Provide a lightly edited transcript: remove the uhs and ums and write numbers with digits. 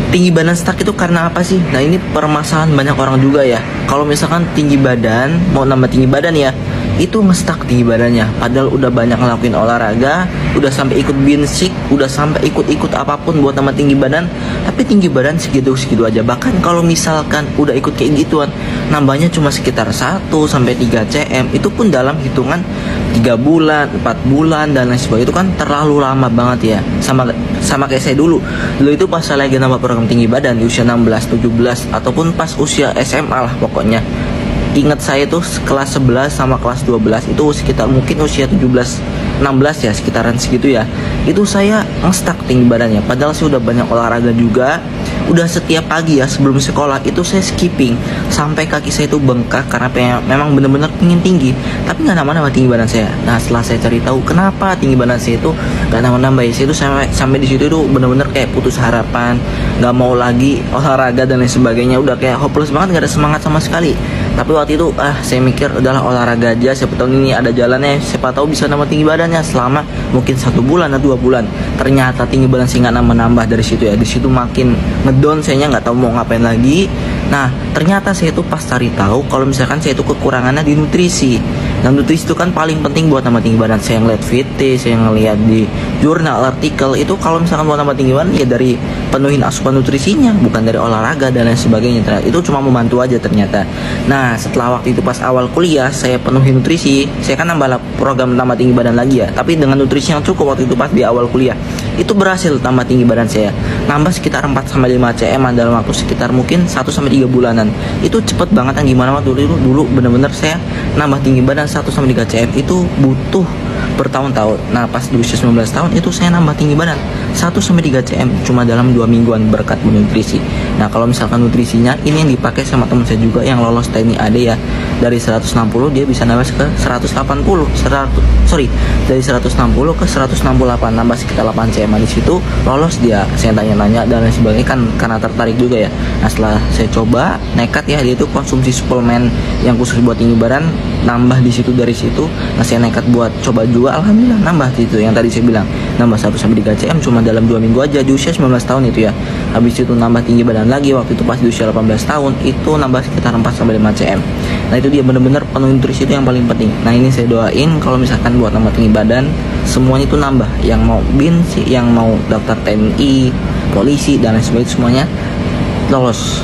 Tinggi badan stuck itu karena apa sih? Nah ini permasalahan banyak orang juga ya. Kalau misalkan tinggi badan, mau nambah tinggi badan ya, itu ngestak tinggi badannya. Padahal udah banyak ngelakuin olahraga, udah sampai ikut binsik, udah sampai ikut-ikut apapun buat nambah tinggi badan, tapi tinggi badan segitu-segitu aja. Bahkan kalau misalkan udah ikut kayak gituan, nambahnya cuma sekitar 1 sampai 3 cm, itu pun dalam hitungan 3 bulan, 4 bulan dan lain sebagainya. Itu kan terlalu lama banget ya. Sama kayak saya dulu itu pas saya lagi nambah program tinggi badan di usia 16, 17 ataupun pas usia SMA lah pokoknya. Ingat saya tuh kelas 11 sama kelas 12 itu sekitar mungkin usia 17, 16 ya, sekitaran segitu ya. Itu saya ngestak tinggi badannya. Padahal saya udah banyak olahraga juga. Udah setiap pagi ya sebelum sekolah itu saya skipping sampai kaki saya itu bengkak karena memang bener-bener pengen tinggi, tapi nggak nambah-nambah tinggi badan saya. Nah setelah saya cari tahu kenapa tinggi badan saya itu nggak nambah-nambah ya, saya itu sampai di situ itu bener-bener kayak putus harapan, nggak mau lagi olahraga dan lain sebagainya. Udah kayak hopeless banget, nggak ada semangat sama sekali. Tapi waktu itu saya mikir udahlah olahraga aja, siapa tahu ini ada jalannya, siapa tahu bisa nambah tinggi badannya selama mungkin 1 bulan atau 2 bulan. Ternyata tinggi badan saya nggak nambah-nambah dari situ ya. Di situ makin ngedon, saya nggak tahu mau ngapain lagi. Nah ternyata saya itu pas cari tahu kalau misalkan saya itu kekurangannya di nutrisi. Dan nutrisi itu kan paling penting buat nambah tinggi badan. Saya ngeliat VT, saya ngeliat di jurnal artikel itu kalau misalkan buat nambah tinggi badan ya dari penuhin asupan nutrisinya, bukan dari olahraga dan lain sebagainya. Ternyata itu cuma membantu aja ternyata. Nah setelah waktu itu pas awal kuliah saya penuhi nutrisi, saya kan nambah program tambah tinggi badan lagi ya, tapi dengan nutrisi yang cukup waktu itu pas di awal kuliah. Itu berhasil tambah tinggi badan saya, nambah sekitar 4-5 cm dalam waktu sekitar mungkin 1-3 bulanan. Itu cepet banget kan, gimana waktu dulu bener-bener saya nambah tinggi badan 1-3 cm itu butuh bertahun-tahun. Nah pas di usia 19 tahun itu saya nambah tinggi badan 1-3 cm cuma dalam 2 mingguan berkat nutrisi. Nah kalau misalkan nutrisinya ini yang dipakai sama teman saya juga yang lolos TNI AD ya, dari 160 dia bisa nambah ke 180, dari 160 ke 168, nambah sekitar 8 cm. Di situ lolos dia. Saya tanya-tanya dan lain sebagainya kan karena tertarik juga ya. Nah setelah saya coba nekat ya, dia itu konsumsi suplemen yang khusus buat tinggi badan, nambah di situ dari situ. Nah saya nekat buat coba juga, alhamdulillah nambah gitu. Yang tadi saya bilang nambah 1-3 cm cuma dalam 2 minggu aja di usia 19 tahun itu ya. Habis itu nambah tinggi badan lagi waktu itu pas di usia 18 tahun itu nambah sekitar 4-5 cm. Nah itu dia bener-bener penuh nutrisi, itu yang paling penting. Nah ini saya doain kalau misalkan buat nambah tinggi badan semuanya itu nambah, yang mau bin sih, yang mau daftar TNI, polisi dan lain sebagainya semuanya lolos.